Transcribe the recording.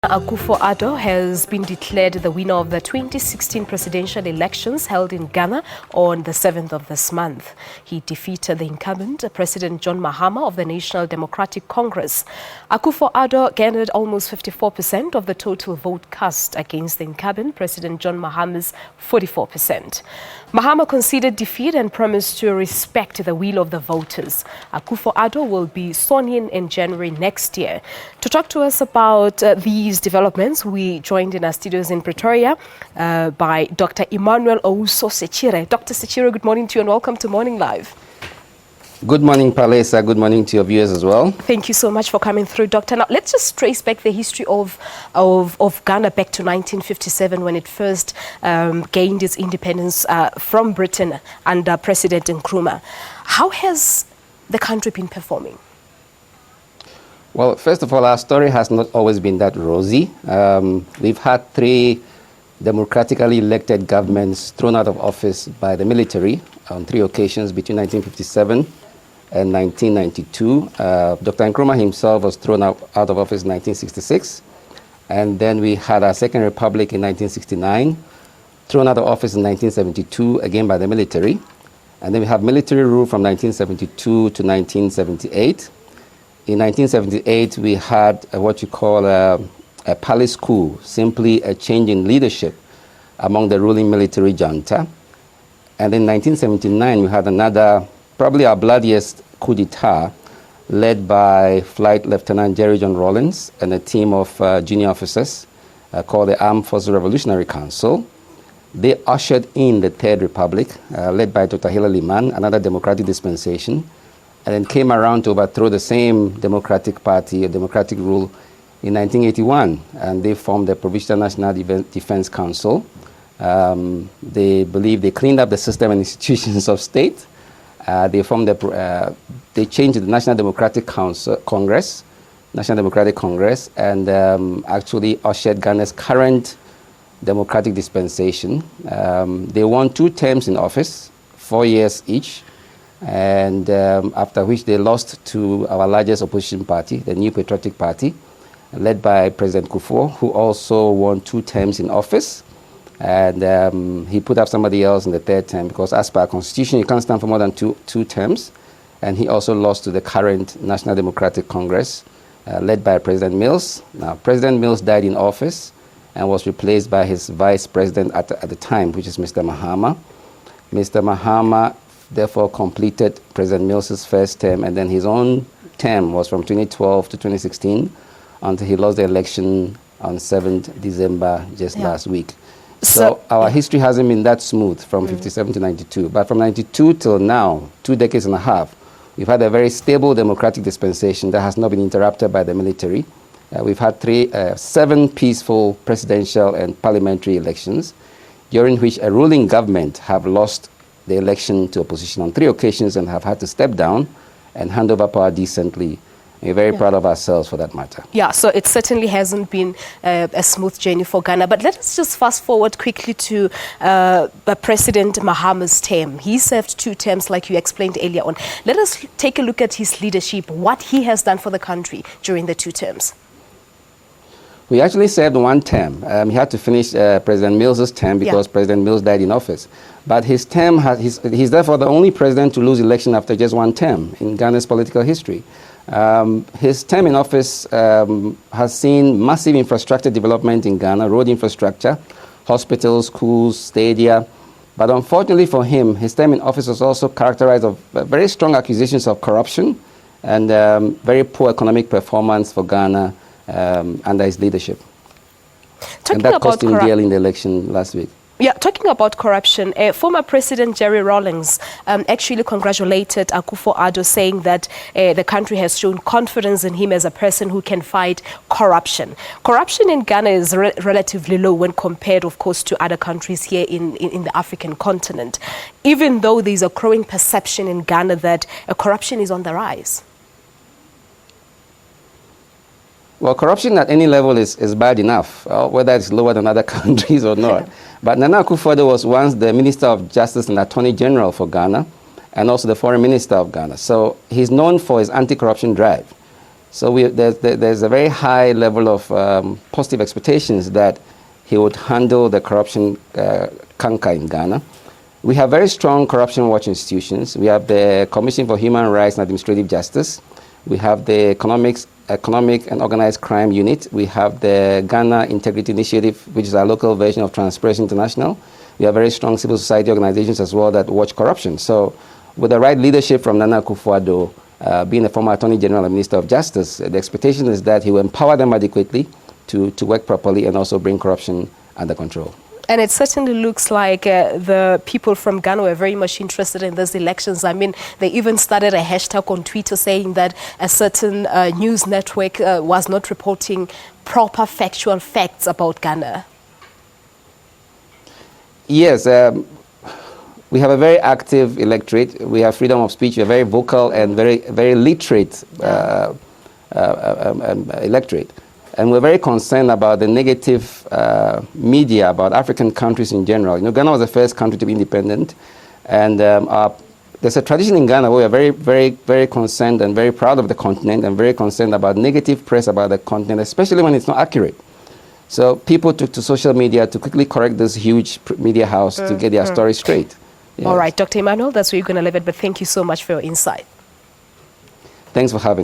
Akufo-Addo has been declared the winner of the 2016 presidential elections held in Ghana on the 7th of this month. He defeated the incumbent, President John Mahama of the National Democratic Congress. Akufo-Addo garnered almost 54% of the total vote cast against the incumbent, President John Mahama's 44%. Mahama conceded defeat and promised to respect the will of the voters. Akufo-Addo will be sworn in January next year. To talk to us about these developments, we joined in our studios in Pretoria by Dr Emmanuel Owusu-Sekyere. Dr. Sekyere, good morning to you and welcome to Morning Live. Good morning, Palesa. Good morning to your viewers as well. Thank you so much for coming through, Doctor. Now, let's just trace back the history of Ghana back to 1957 when it first gained its independence from Britain under President Nkrumah. How has the country been performing? Well, first of all, our story has not always been that rosy. We've had 3 democratically elected governments thrown out of office by the military on 3 occasions between 1957 and 1992. Dr. Nkrumah himself was thrown out of office in 1966. And then we had our Second Republic in 1969, thrown out of office in 1972, again by the military. And then we have military rule from 1972 to 1978. In 1978, we had what you call a palace coup, simply a change in leadership among the ruling military junta. And in 1979, we had another, probably our bloodiest coup d'etat, led by Flight Lieutenant Jerry John Rawlings and a team of junior officers called the Armed Forces Revolutionary Council. They ushered in the Third Republic, led by Dr. Hilary Liman, another democratic dispensation, and then came around to overthrow the same Democratic Party, a democratic rule, in 1981. And they formed the Provisional National Defense Council. They believe they cleaned up the system and institutions of state. They changed the National Democratic Congress, and actually ushered Ghana's current democratic dispensation. They won 2 terms in office, 4 years each, and after which they lost to our largest opposition party, the New Patriotic Party, led by President Kufuor, who also won 2 terms in office. And he put up somebody else in the 3rd term because as per our constitution, you can't stand for more than two terms. And he also lost to the current National Democratic Congress, led by President Mills. Now, President Mills died in office and was replaced by his vice president at the time, which is Mr. Mahama. Mr. Mahama therefore completed President Mills's 1st term, and then his own term was from 2012 to 2016 until he lost the election on 7th December last week. So our history hasn't been that smooth from 57 to 92. But from 92 till now, 2 decades and a half, we've had a very stable democratic dispensation that has not been interrupted by the military. We've had 7 peaceful presidential and parliamentary elections, during which a ruling government have lost the election to opposition on 3 occasions and have had to step down and hand over power decently. We're very proud of ourselves for that matter. Yeah, so it certainly hasn't been a smooth journey for Ghana. But let us just fast forward quickly to President Mahama's term. He served 2 terms, like you explained earlier on. Let us take a look at his leadership, what he has done for the country during the 2 terms. We actually served 1 term. He had to finish President Mills's term because President Mills died in office. But his term, he's therefore the only president to lose election after just 1 term in Ghana's political history. His term in office has seen massive infrastructure development in Ghana, road infrastructure, hospitals, schools, stadia. But unfortunately for him, his term in office was also characterized of very strong accusations of corruption and very poor economic performance for Ghana under his leadership. And that cost him dearly in the election last week. Yeah, talking about corruption, former President Jerry Rawlings actually congratulated Akufo-Addo, saying that the country has shown confidence in him as a person who can fight corruption. Corruption in Ghana is relatively low when compared, of course, to other countries here in the African continent, even though there's a growing perception in Ghana that corruption is on the rise. Well, corruption at any level is bad enough, whether it's lower than other countries or not. But Nana Akufo-Addo was once the Minister of Justice and Attorney General for Ghana, and also the Foreign Minister of Ghana. So he's known for his anti-corruption drive. So there's a very high level of positive expectations that he would handle the corruption canker in Ghana. We have very strong corruption watch institutions. We have the Commission for Human Rights and Administrative Justice. We have the Economic and Organized Crime Unit. We have the Ghana Integrity Initiative, which is our local version of Transparency International. We have very strong civil society organizations as well that watch corruption. So with the right leadership from Nana Akufo-Addo, being a former Attorney General and Minister of Justice, the expectation is that he will empower them adequately to work properly and also bring corruption under control. And it certainly looks like the people from Ghana were very much interested in these elections. I mean, they even started a hashtag on Twitter saying that a certain news network was not reporting proper factual facts about Ghana. Yes, we have a very active electorate. We have freedom of speech. We are very vocal and very literate electorate. And we're very concerned about the negative media about African countries in general. You know, Ghana was the first country to be independent. And there's a tradition in Ghana where we are very concerned and very proud of the continent and very concerned about negative press about the continent, especially when it's not accurate. So people took to social media to quickly correct this huge media house to get their story straight. Yes. All right, Dr. Emmanuel, that's where you're going to leave it. But thank you so much for your insight. Thanks for having me.